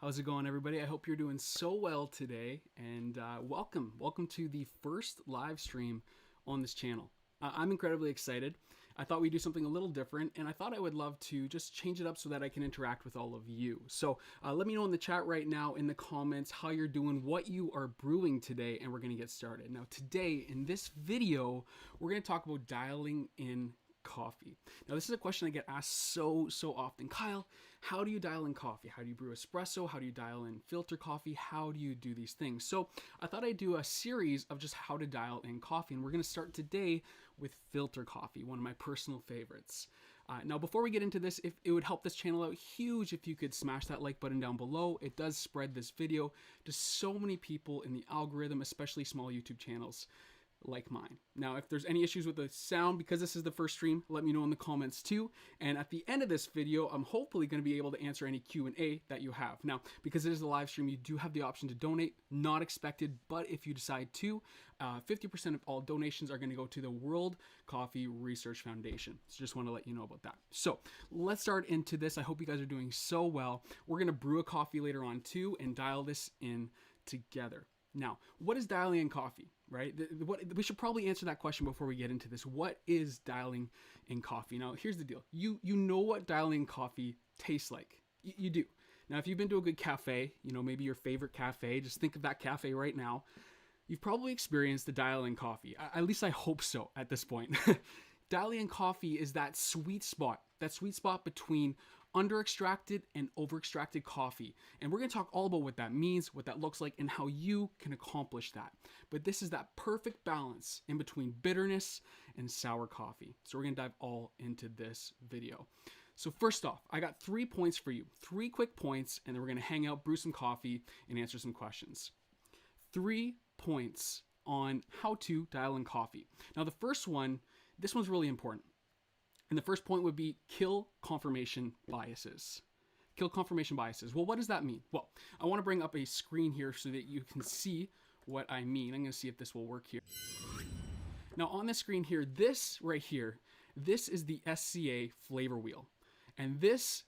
How's it going, everybody? I hope you're doing so well today, and welcome to the first live stream on this channel. I'm incredibly excited. I thought we'd do something a little different, and I thought I would love to just change it up so that I can interact with all of you. So let me know in the chat right now, in the comments, how you're doing, what you are brewing today, and we're going to get started. Now, today, in this video, we're going to talk about dialing in coffee. Now, this is a question I get asked so often. Kyle, how do you dial in coffee? How do you brew espresso? How do you dial in filter coffee? How do you do these things? So I thought I'd do a series of just how to dial in coffee, and we're going to start today with filter coffee, one of my personal favorites. Now, before we get into this, if it would help this channel out huge if you could smash that like button down below. It does spread this video to so many people in the algorithm, especially small YouTube channels like mine. Now, if there's any issues with the sound, because this is the first stream, let me know in the comments too. And at the end of this video, I'm hopefully going to be able to answer any Q&A that you have. Now, because it is a live stream, you do have the option to donate. Not expected, but if you decide to, 50% of all donations are going to go to the World Coffee Research Foundation. So just want to let you know about that. So let's start into this. I hope you guys are doing so well. We're going to brew a coffee later on too and dial this in together. Now, what is dialing in coffee, right? We should probably answer that question before we get into this. What is dialing in coffee? Now, here's the deal. You know what dialing in coffee tastes like. You do. Now, if you've been to a good cafe, maybe your favorite cafe, just think of that cafe right now. You've probably experienced the dial-in coffee. At least I hope so at this point. Dial-in coffee is that sweet spot between under-extracted and over-extracted coffee. And we're going to talk all about what that means, what that looks like, and how you can accomplish that. But this is that perfect balance in between bitterness and sour coffee. So we're going to dive all into this video. So first off, I got 3 points for you. 3 quick points, and then we're going to hang out, brew some coffee, and answer some questions. 3 points on how to dial in coffee. Now, the first one, this one's really important. And the first point would be kill confirmation biases. Kill confirmation biases. Well, what does that mean? Well, I want to bring up a screen here so that you can see what I mean. I'm going to see if this will work here. Now, on the screen here, this right here, this is the SCA flavor wheel. And this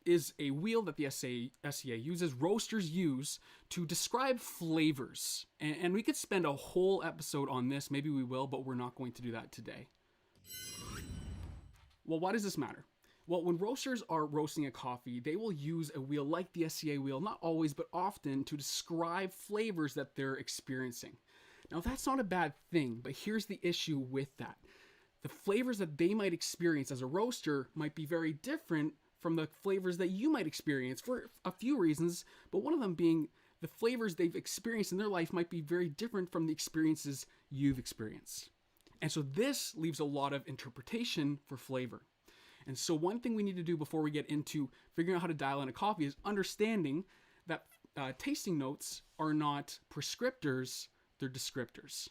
is a wheel that the SCA uses, roasters use to describe flavors. And we could spend a whole episode on this. Maybe we will, but we're not going to do that today. Well, why does this matter? Well, when roasters are roasting a coffee, they will use a wheel like the SCA wheel, not always, but often, to describe flavors that they're experiencing. Now, that's not a bad thing, but here's the issue with that. The flavors that they might experience as a roaster might be very different from the flavors that you might experience for a few reasons, but one of them being the flavors they've experienced in their life might be very different from the experiences you've experienced. And so this leaves a lot of interpretation for flavor. And so one thing we need to do before we get into figuring out how to dial in a coffee is understanding that tasting notes are not prescriptors, they're descriptors.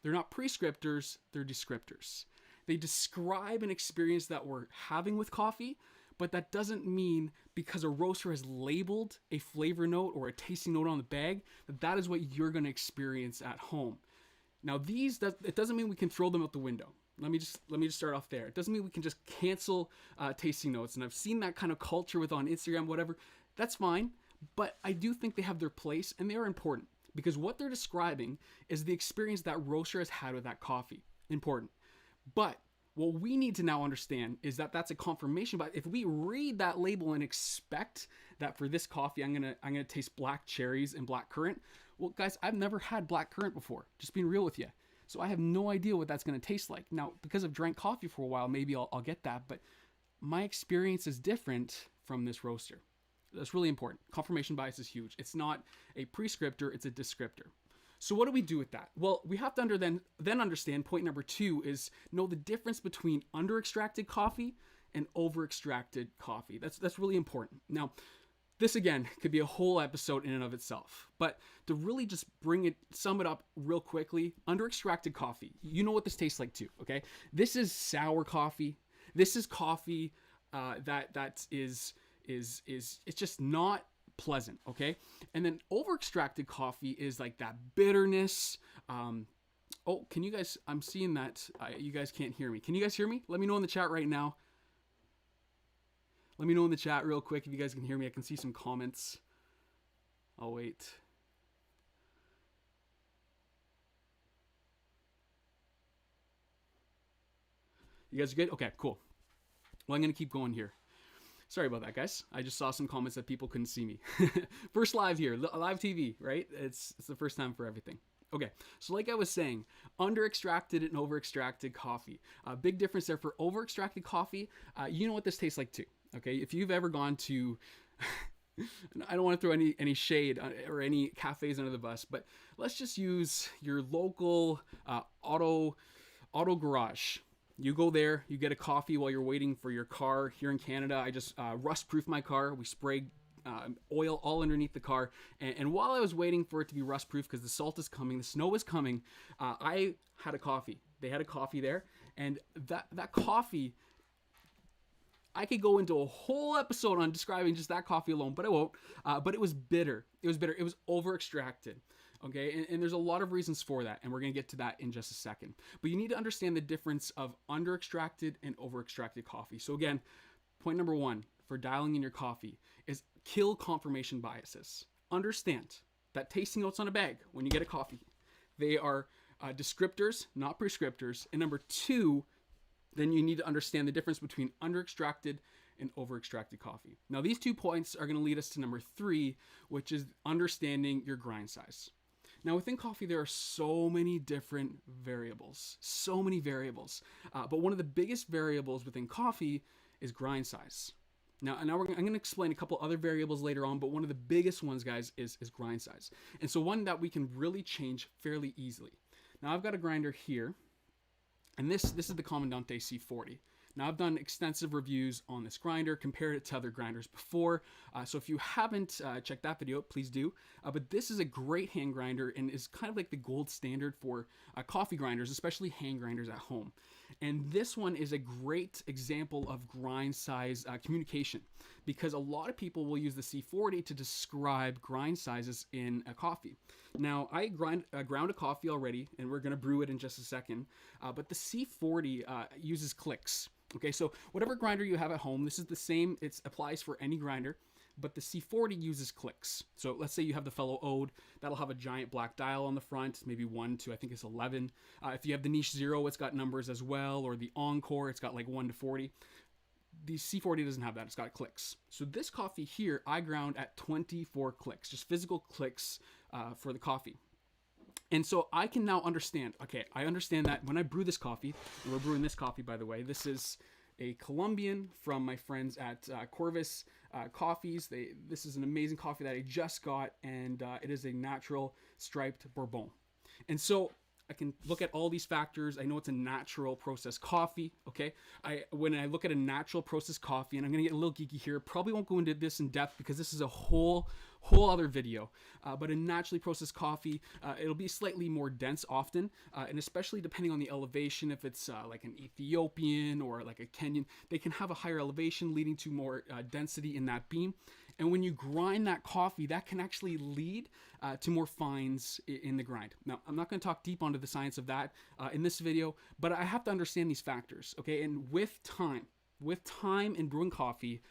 They're not prescriptors, they're descriptors. They describe an experience that we're having with coffee, but that doesn't mean because a roaster has labeled a flavor note or a tasting note on the bag, that is what you're going to experience at home. Now, it doesn't mean we can throw them out the window. Let me just start off there. It doesn't mean we can just cancel tasting notes. And I've seen that kind of culture on Instagram, whatever. That's fine. But I do think they have their place, and they are important because what they're describing is the experience that roaster has had with that coffee. Important. But what we need to now understand is that that's a confirmation. But if we read that label and expect that for this coffee, I'm gonna taste black cherries and black currant. Well, guys, I've never had black currant before. Just being real with you. So I have no idea what that's gonna taste like. Now, because I've drank coffee for a while, maybe I'll get that. But my experience is different from this roaster. That's really important. Confirmation bias is huge. It's not a prescriptor, it's a descriptor. So what do we do with that? Well, we have to then understand point number 2 is know the difference between under-extracted coffee and over-extracted coffee. That's really important. Now, this again could be a whole episode in and of itself, but to really just sum it up real quickly, under-extracted coffee. You know what this tastes like too, okay? This is sour coffee. This is coffee that is it's just not pleasant, okay? And then over-extracted coffee is like that bitterness. Oh, can you guys, I'm seeing that you guys can't hear me. Can you guys hear me? Let me know in the chat right now. Let me know in the chat real quick if you guys can hear me. I can see some comments. I'll wait. You guys are good? Okay, cool. Well, I'm going to keep going here. Sorry about that, guys. I just saw some comments that people couldn't see me. First live here, live TV, right? It's the first time for everything. Okay, so like I was saying, under-extracted and over-extracted coffee. Big difference there for over-extracted coffee. You know what this tastes like too, okay? If you've ever gone to... I don't want to throw any shade or any cafes under the bus, but let's just use your local auto garage. You go there, you get a coffee while you're waiting for your car. Here in Canada, I just rust-proof my car. We spray oil all underneath the car. And while I was waiting for it to be rust-proof, because the salt is coming, the snow is coming, I had a coffee. They had a coffee there. And that coffee, I could go into a whole episode on describing just that coffee alone, but I won't. But it was bitter. It was bitter. It was over-extracted. Okay, and there's a lot of reasons for that, and we're going to get to that in just a second. But you need to understand the difference of under-extracted and over-extracted coffee. So again, point number one for dialing in your coffee is kill confirmation biases. Understand that tasting notes on a bag when you get a coffee, they are descriptors, not prescriptors. And number two, then you need to understand the difference between under-extracted and over-extracted coffee. Now, these 2 points are going to lead us to number three, which is understanding your grind size. Now, within coffee, there are so many different variables, but one of the biggest variables within coffee is grind size. Now I'm going to explain a couple other variables later on, but one of the biggest ones, guys, is grind size. And so one that we can really change fairly easily. Now, I've got a grinder here, and this is the 𝙇𝙤𝙣𝙇𝙨 C40. Now, I've done extensive reviews on this grinder, compared it to other grinders before. So if you haven't checked that video, please do. But this is a great hand grinder and is kind of like the gold standard for coffee grinders, especially hand grinders at home. And this one is a great example of grind size communication, because a lot of people will use the C40 to describe grind sizes in a coffee. Now, I ground a coffee already, and we're going to brew it in just a second. But the C40 uses clicks. Okay, so whatever grinder you have at home, this is the same. It applies for any grinder, but the C40 uses clicks. So let's say you have the fellow Ode, that'll have a giant black dial on the front, maybe 1 to, I think it's 11. If you have the Niche 0, it's got numbers as well, or the Encore, it's got like 1 to 40. The C40 doesn't have that, it's got clicks. So this coffee here, I ground at 24 clicks, just physical clicks for the coffee. And so I can now understand, okay, I understand that when I brew this coffee, and we're brewing this coffee, by the way, this is a Colombian from my friends at Corvus Coffees. This is an amazing coffee that I just got, and it is a natural striped Bourbon. And so I can look at all these factors. I know it's a natural processed coffee, okay? When I look at a natural processed coffee, and I'm gonna get a little geeky here, probably won't go into this in depth because this is a whole other video, but a naturally processed coffee, it'll be slightly more dense often, and especially depending on the elevation, if it's like an Ethiopian or like a Kenyan, they can have a higher elevation leading to more density in that bean. And when you grind that coffee, that can actually lead to more fines in the grind. Now, I'm not going to talk deep onto the science of that in this video, but I have to understand these factors, okay? And with time in brewing coffee,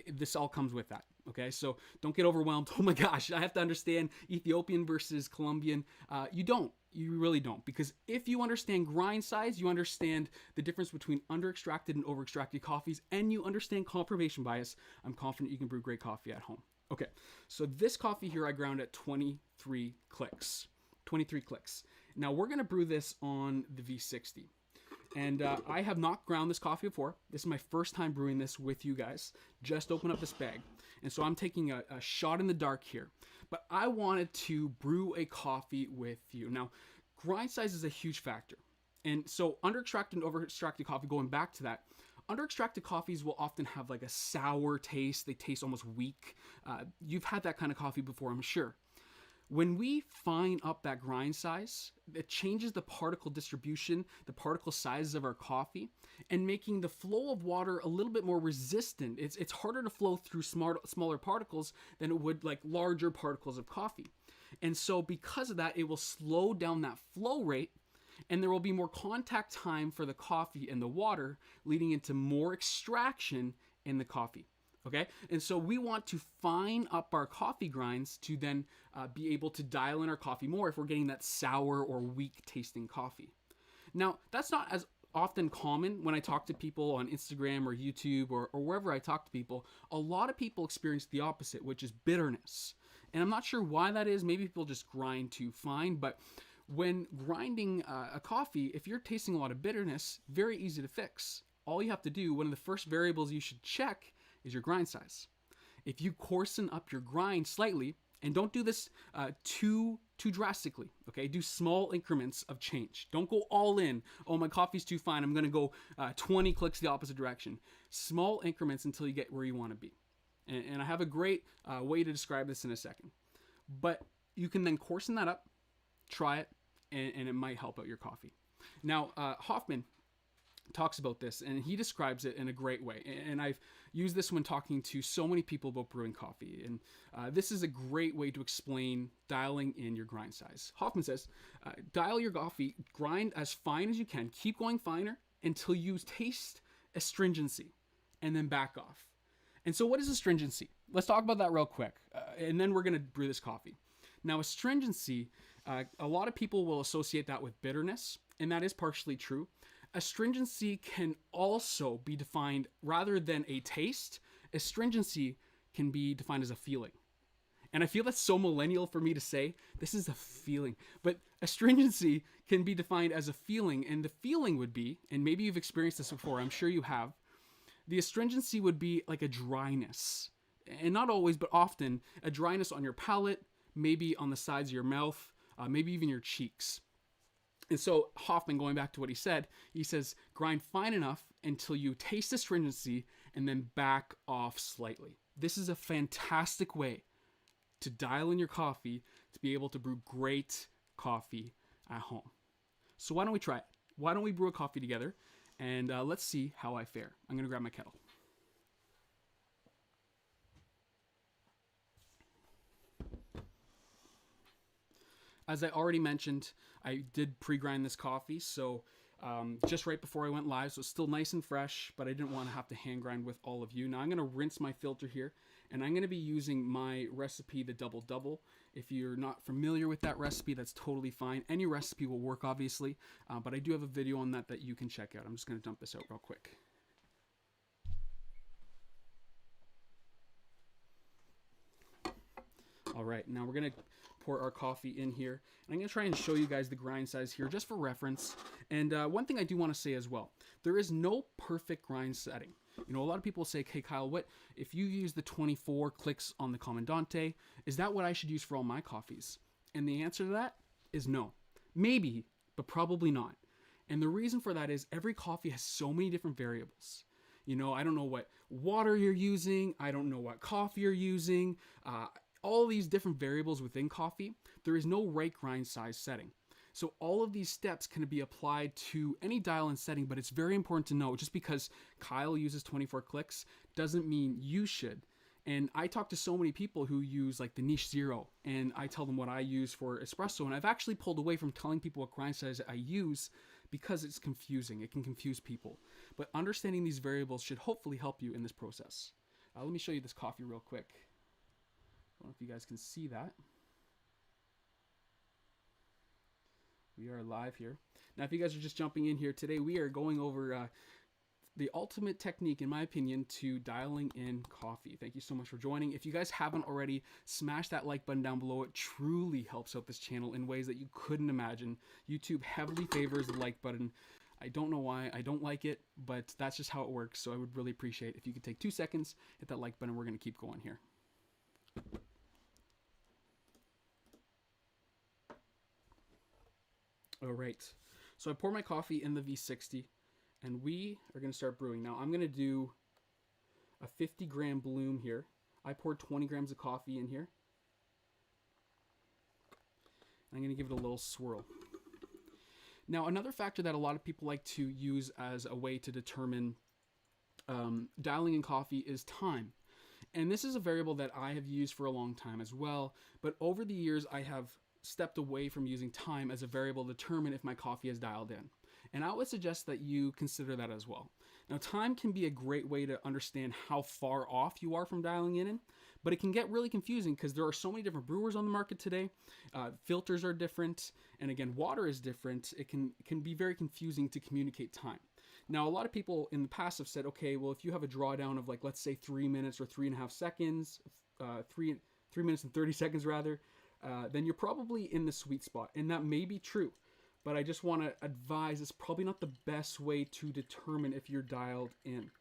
this all comes with that, okay? So don't get overwhelmed. Oh my gosh, I have to understand Ethiopian versus Colombian. You don't. You really don't, because if you understand grind size, you understand the difference between under-extracted and over-extracted coffees, and you understand confirmation bias, I'm confident you can brew great coffee at home. Okay, so this coffee here I ground at 23 clicks. 23 clicks. Now we're going to brew this on the V60. And I have not ground this coffee before. This is my first time brewing this with you guys. Just open up this bag. And so I'm taking a shot in the dark here. But I wanted to brew a coffee with you. Now, grind size is a huge factor. And so under-extracted and over-extracted coffee, going back to that, under-extracted coffees will often have like a sour taste. They taste almost weak. You've had that kind of coffee before, I'm sure. When we fine up that grind size, it changes the particle distribution, the particle sizes of our coffee, and making the flow of water a little bit more resistant. It's harder to flow through smaller particles than it would like larger particles of coffee. And so because of that, it will slow down that flow rate, and there will be more contact time for the coffee and the water, leading into more extraction in the coffee. Okay, and so we want to fine up our coffee grinds to then be able to dial in our coffee more if we're getting that sour or weak tasting coffee. Now, that's not as often common when I talk to people on Instagram or YouTube or wherever I talk to people. A lot of people experience the opposite, which is bitterness. And I'm not sure why that is. Maybe people just grind too fine, but when grinding a coffee, if you're tasting a lot of bitterness, very easy to fix. All you have to do, one of the first variables you should check is your grind size. If you coarsen up your grind slightly, and don't do this too drastically, okay? Do small increments of change. Don't go all in. Oh, my coffee's too fine. I'm going to go 20 clicks the opposite direction. Small increments until you get where you want to be. And I have a great way to describe this in a second. But you can then coarsen that up, try it, and it might help out your coffee. Now, Hoffman talks about this, and he describes it in a great way. And I've used this when talking to so many people about brewing coffee. And this is a great way to explain dialing in your grind size. Hoffman says, dial your coffee, grind as fine as you can, keep going finer until you taste astringency, and then back off. And so what is astringency? Let's talk about that real quick, and then we're going to brew this coffee. Now, astringency, a lot of people will associate that with bitterness, and that is partially true. Astringency can also be defined, rather than a taste, astringency can be defined as a feeling. And I feel that's so millennial for me to say, this is a feeling. But astringency can be defined as a feeling, and the feeling would be, and maybe you've experienced this before, I'm sure you have, the astringency would be like a dryness. And not always, but often, a dryness on your palate, maybe on the sides of your mouth, maybe even your cheeks. And so Hoffman, going back to what he says, grind fine enough until you taste astringency and then back off slightly. This is a fantastic way to dial in your coffee to be able to brew great coffee at home. So why don't we try it? Why don't we brew a coffee together? And let's see how I fare. I'm going to grab my kettle. As I already mentioned, I did pre-grind this coffee, so just right before I went live, so it's still nice and fresh, but I didn't want to have to hand grind with all of you. Now I'm going to rinse my filter here, and I'm going to be using my recipe, the double-double. If you're not familiar with that recipe, that's totally fine. Any recipe will work, obviously, but I do have a video on that you can check out. I'm just going to dump this out real quick. All right, now we're going to pour our coffee in here. And I'm going to try and show you guys the grind size here just for reference. And one thing I do want to say as well, there is no perfect grind setting. You know, a lot of people say, hey, Kyle, what if you use the 24 clicks on the 𝙇𝙤𝙣, is that what I should use for all my coffees? And the answer to that is no. Maybe, but probably not. And the reason for that is every coffee has so many different variables. You know, I don't know what water you're using. I don't know what coffee you're using. All these different variables within coffee, there is no right grind size setting. So all of these steps can be applied to any dial-in setting, but it's very important to know, just because Kyle uses 24 clicks doesn't mean you should. And I talk to so many people who use like the niche zero, and I tell them what I use for espresso, and I've actually pulled away from telling people what grind size I use because it's confusing. It can confuse people. But understanding these variables should hopefully help you in this process. Let me show you this coffee real quick. I don't know if you guys can see that. We are live here. Now, if you guys are just jumping in here today, we are going over the ultimate technique, in my opinion, to dialing in coffee. Thank you so much for joining. If you guys haven't already, smash that like button down below. It truly helps out this channel in ways that you couldn't imagine. YouTube heavily favors the like button. I don't know why. I don't like it, but that's just how it works. So I would really appreciate if you could take 2 seconds, hit that like button. We're going to keep going here. All right, so I pour my coffee in the V60, and we are going to start brewing. Now, I'm going to do a 50-gram bloom here. I poured 20 grams of coffee in here. I'm going to give it a little swirl. Now, another factor that a lot of people like to use as a way to determine dialing in coffee is time. And this is a variable that I have used for a long time as well, but over the years I have stepped away from using time as a variable to determine if my coffee is dialed in. And I would suggest that you consider that as well. Now, time can be a great way to understand how far off you are from dialing in, but it can get really confusing because there are so many different brewers on the market today. Filters are different, and again, water is different. It can be very confusing to communicate time. Now, a lot of people in the past have said, okay, well, if you have a drawdown of, like, let's say 3 minutes or 3.5 seconds, 3 minutes and 30 seconds rather, then you're probably in the sweet spot, and that may be true. But I just want to advise it's probably not the best way to determine if you're dialed in.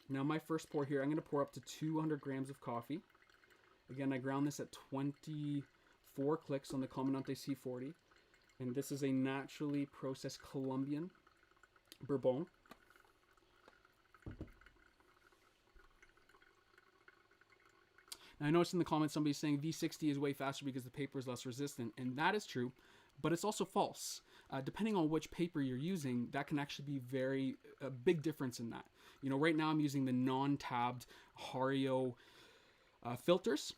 Now, my first pour here, I'm going to pour up to 200 grams of coffee. Again, I ground this at 24 clicks on the 𝙇𝙤𝙣𝙠𝙨 C40. And this is a naturally processed Colombian bourbon. Now, I noticed in the comments somebody's saying V60 is way faster because the paper is less resistant, and that is true. But it's also false. Depending on which paper you're using, that can actually be a big difference in that. You know, right now I'm using the non-tabbed Hario filters.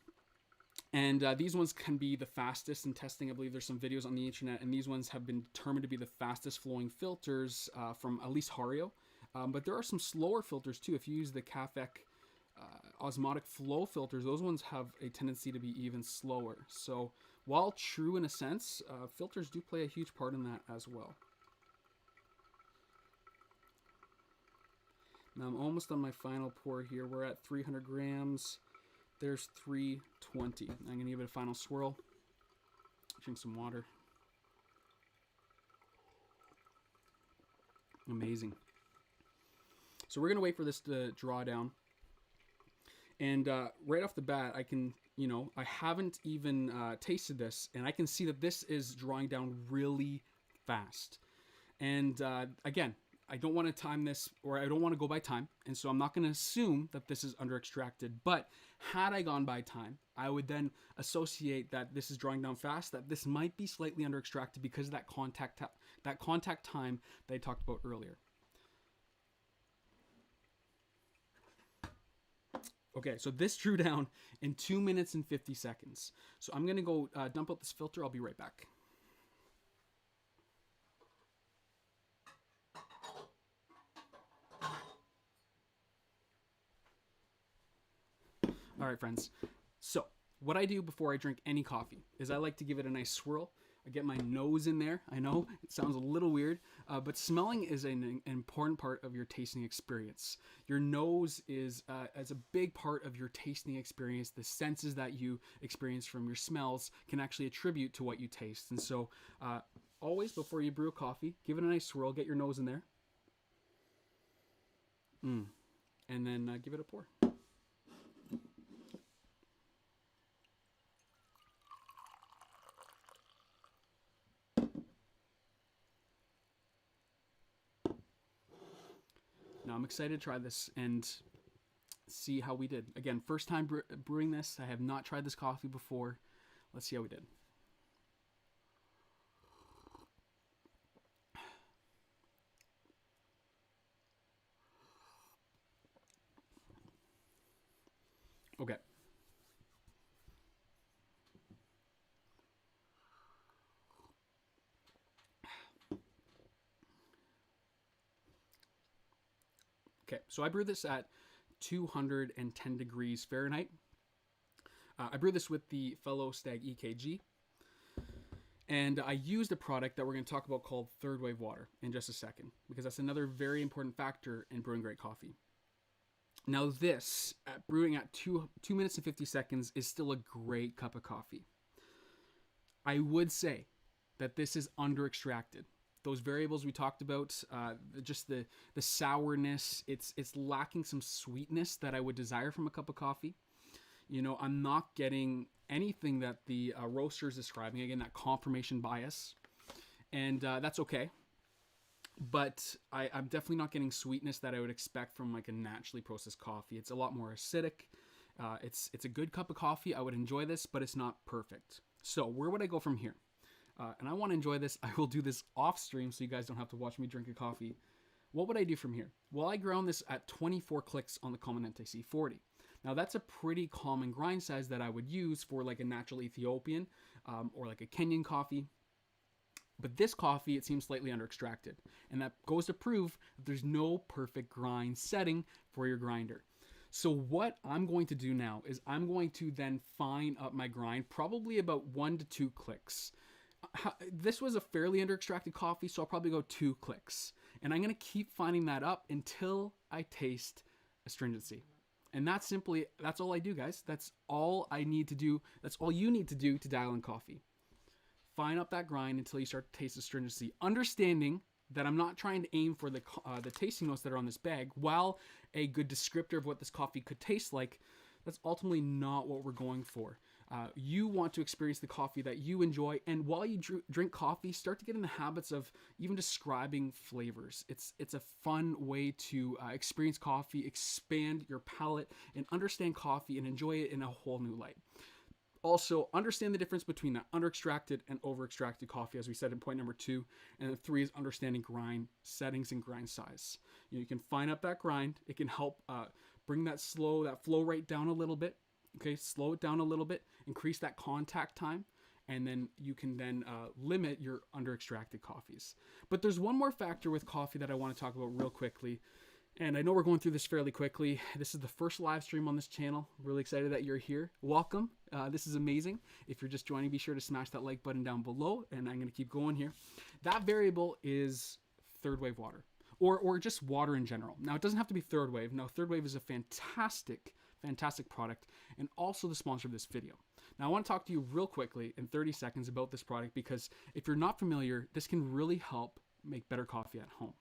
And these ones can be the fastest in testing. I believe there's some videos on the internet, and these ones have been determined to be the fastest flowing filters from at least Hario. But there are some slower filters too. If you use the Cafec osmotic flow filters, those ones have a tendency to be even slower. So while true in a sense, filters do play a huge part in that as well. Now I'm almost on my final pour here. We're at 300 grams. There's 320. I'm going to give it a final swirl. Drink some water. Amazing. So we're going to wait for this to draw down. And right off the bat, I can, I haven't even tasted this, and I can see that this is drawing down really fast. And again, I don't want to time this, or I don't want to go by time, and so I'm not going to assume that this is under extracted. But had I gone by time, I would then associate that this is drawing down fast, that this might be slightly under extracted because of that contact time that I talked about earlier. Okay, so this drew down in 2 minutes and 50 seconds. So I'm going to go dump out this filter. I'll be right back. All right, friends. So what I do before I drink any coffee is I like to give it a nice swirl. I get my nose in there. I know it sounds a little weird, but smelling is an important part of your tasting experience. Your nose is as a big part of your tasting experience. The senses that you experience from your smells can actually attribute to what you taste. And so always before you brew a coffee, give it a nice swirl, get your nose in there. And then give it a pour. Now I'm excited to try this and see how we did. Again, first time brewing this. I have not tried this coffee before. Let's see how we did. Okay. Okay, so I brew this at 210 degrees Fahrenheit. I brew this with the fellow Stag EKG. And I used a product that we're going to talk about called third wave water in just a second, because that's another very important factor in brewing great coffee. Now this, brewing at 2 minutes and 50 seconds, is still a great cup of coffee. I would say that this is under extracted. Those variables we talked about, just the sourness, it's lacking some sweetness that I would desire from a cup of coffee. I'm not getting anything that the roaster is describing. Again, that confirmation bias, and that's okay. But I'm definitely not getting sweetness that I would expect from like a naturally processed coffee. It's a lot more acidic. It's a good cup of coffee. I would enjoy this, but it's not perfect. So where would I go from here? And I want to enjoy this. I will do this off stream so you guys don't have to watch me drink a coffee. What would I do from here? Well, I ground this at 24 clicks on the 𝙇𝙤𝙠𝙨 C40. Now that's a pretty common grind size that I would use for like a natural Ethiopian or like a Kenyan coffee. But this coffee, it seems slightly under extracted. And that goes to prove that there's no perfect grind setting for your grinder. So what I'm going to do now is I'm going to then fine up my grind, probably about 1 to 2 clicks. This was a fairly under extracted coffee, so I'll probably go 2 clicks. And I'm going to keep fining that up until I taste astringency. And that's all I do, guys. That's all I need to do. That's all you need to do to dial in coffee. Fine up that grind until you start to taste astringency. Understanding that I'm not trying to aim for the tasting notes that are on this bag. While a good descriptor of what this coffee could taste like, that's ultimately not what we're going for. You want to experience the coffee that you enjoy, and while you drink coffee, start to get in the habits of even describing flavors. It's a fun way to experience coffee, expand your palate, and understand coffee and enjoy it in a whole new light. Also, understand the difference between that under-extracted and over-extracted coffee, as we said in point number 2. And then 3 is understanding grind settings and grind size. You can fine up that grind. It can help bring that flow rate down a little bit. Okay, slow it down a little bit, increase that contact time, and then you can then limit your under-extracted coffees. But there's one more factor with coffee that I want to talk about real quickly. And I know we're going through this fairly quickly. This is the first live stream on this channel. Really excited that you're here. Welcome. This is amazing. If you're just joining, be sure to smash that like button down below. And I'm going to keep going here. That variable is third wave water, or just water in general. Now, it doesn't have to be third wave. No, third wave is a fantastic product, and also the sponsor of this video. Now, I want to talk to you real quickly in 30 seconds about this product, because if you're not familiar, this can really help make better coffee at home.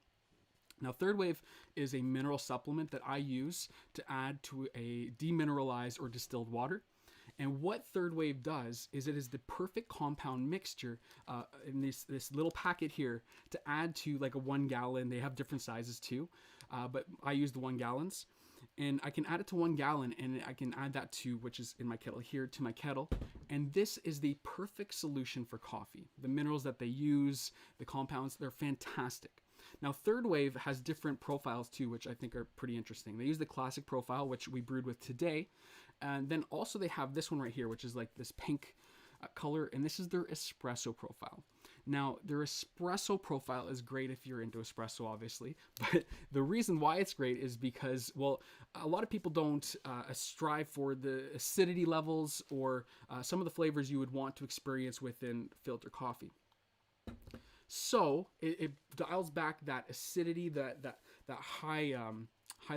Now, Third Wave is a mineral supplement that I use to add to a demineralized or distilled water. And what Third Wave does is it is the perfect compound mixture in this little packet here to add to like a 1 gallon. They have different sizes too, but I use the 1 gallons. And I can add it to 1 gallon, and I can add that to, which is in my kettle here, to my kettle. And this is the perfect solution for coffee. The minerals that they use, the compounds, they're fantastic. Now, Third Wave has different profiles too, which I think are pretty interesting. They use the classic profile, which we brewed with today. And then also they have this one right here, which is like this pink color, and this is their espresso profile. Now, their espresso profile is great if you're into espresso, obviously, but the reason why it's great is because, well, a lot of people don't strive for the acidity levels or some of the flavors you would want to experience within filter coffee. So it dials back that acidity, that high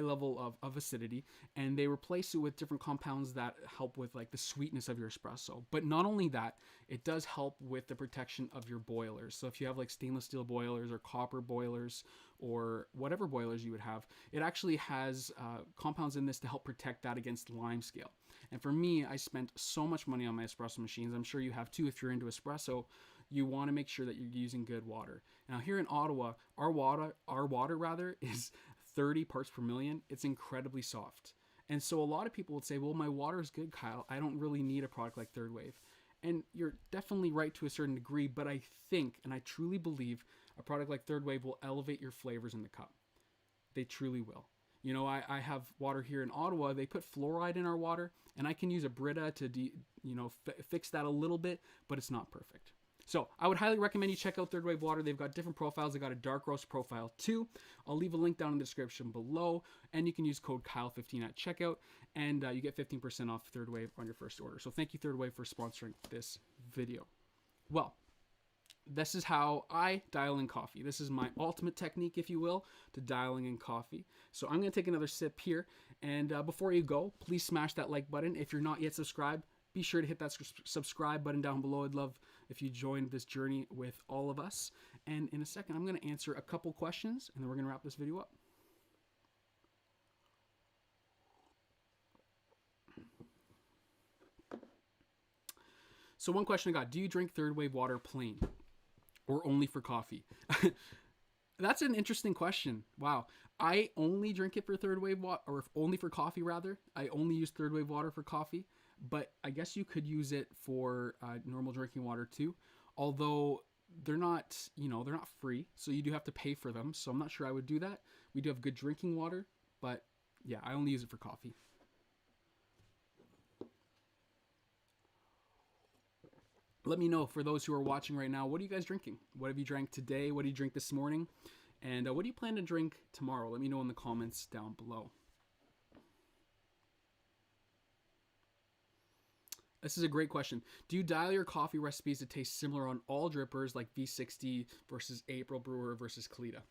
level of acidity, and they replace it with different compounds that help with like the sweetness of your espresso. But not only that, it does help with the protection of your boilers. So if you have like stainless steel boilers or copper boilers or whatever boilers you would have, it actually has compounds in this to help protect that against lime scale. And for me, I spent so much money on my espresso machines. I'm sure you have too if you're into espresso. You want to make sure that you're using good water. Now here in Ottawa, our water is 30 parts per million. It's incredibly soft. And so a lot of people would say, well, my water is good, Kyle. I don't really need a product like Third Wave. And you're definitely right to a certain degree, but I think, and I truly believe, a product like Third Wave will elevate your flavors in the cup. They truly will. You know, I have water here in Ottawa. They put fluoride in our water, and I can use a Brita to fix that a little bit, but it's not perfect. So I would highly recommend you check out Third Wave Water. They've got different profiles. They've got a dark roast profile too. I'll leave a link down in the description below, and you can use code Kyle15 at checkout, and you get 15% off Third Wave on your first order. So thank you, Third Wave, for sponsoring this video. Well, this is how I dial in coffee. This is my ultimate technique, if you will, to dialing in coffee. So I'm going to take another sip here, and before you go, please smash that like button. If you're not yet subscribed, be sure to hit that subscribe button down below. I'd love if you joined this journey with all of us. And in a second, I'm going to answer a couple questions, and then we're going to wrap this video up. So one question I got, do you drink Third Wave water plain or only for coffee? That's an interesting question. Wow. I only drink it for Third Wave water, or only for coffee rather. I only use Third Wave water for coffee. But I guess you could use it for normal drinking water too. Although they're not, they're not free. So you do have to pay for them. So I'm not sure I would do that. We do have good drinking water. But yeah, I only use it for coffee. Let me know, for those who are watching right now, what are you guys drinking? What have you drank today? What do you drink this morning? And what do you plan to drink tomorrow? Let me know in the comments down below. This is a great question. Do you dial your coffee recipes to taste similar on all drippers, like V60 versus April Brewer versus Kalita?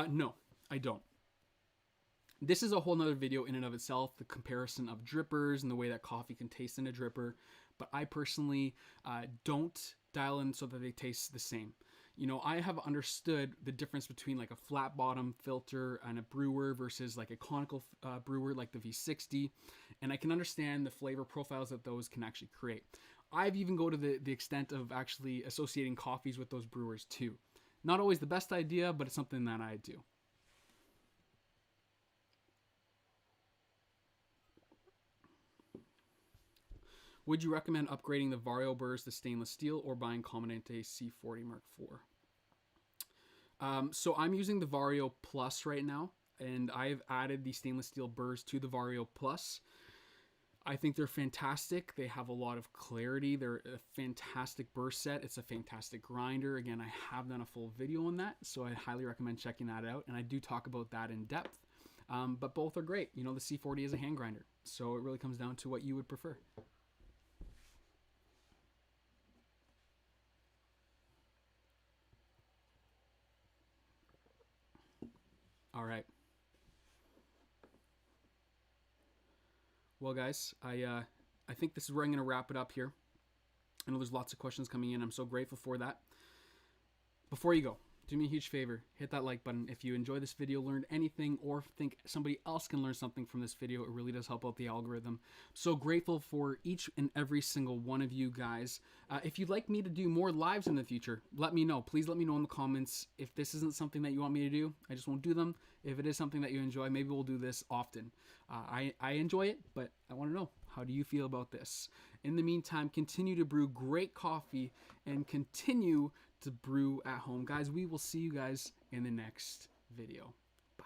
No, I don't. This is a whole nother video in and of itself, the comparison of drippers and the way that coffee can taste in a dripper. But I personally don't dial in so that they taste the same. You know, I have understood the difference between like a flat bottom filter and a brewer versus like a conical brewer like the V60. And I can understand the flavor profiles that those can actually create. I've even go to the extent of actually associating coffees with those brewers too. Not always the best idea, but it's something that I do. Would you recommend upgrading the Vario burrs to stainless steel or buying Commandante C40 Mark IV? So I'm using the Vario Plus right now, and I've added the stainless steel burrs to the Vario Plus. I think they're fantastic. They have a lot of clarity. They're a fantastic burr set. It's a fantastic grinder. Again, I have done a full video on that, so I highly recommend checking that out, and I do talk about that in depth. But both are great. You know, the C40 is a hand grinder, so it really comes down to what you would prefer. All right. Well, guys, I think this is where I'm going to wrap it up here. I know there's lots of questions coming in. I'm so grateful for that. Before you go, do me a huge favor. Hit that like button. If you enjoy this video, learned anything, or think somebody else can learn something from this video, it really does help out the algorithm. So grateful for each and every single one of you guys. If you'd like me to do more lives in the future, let me know. Please let me know in the comments. If this isn't something that you want me to do, I just won't do them. If it is something that you enjoy, maybe we'll do this often. I enjoy it, but I want to know, how do you feel about this? In the meantime, continue to brew great coffee and continue to brew at home. Guys, we will see you guys in the next video.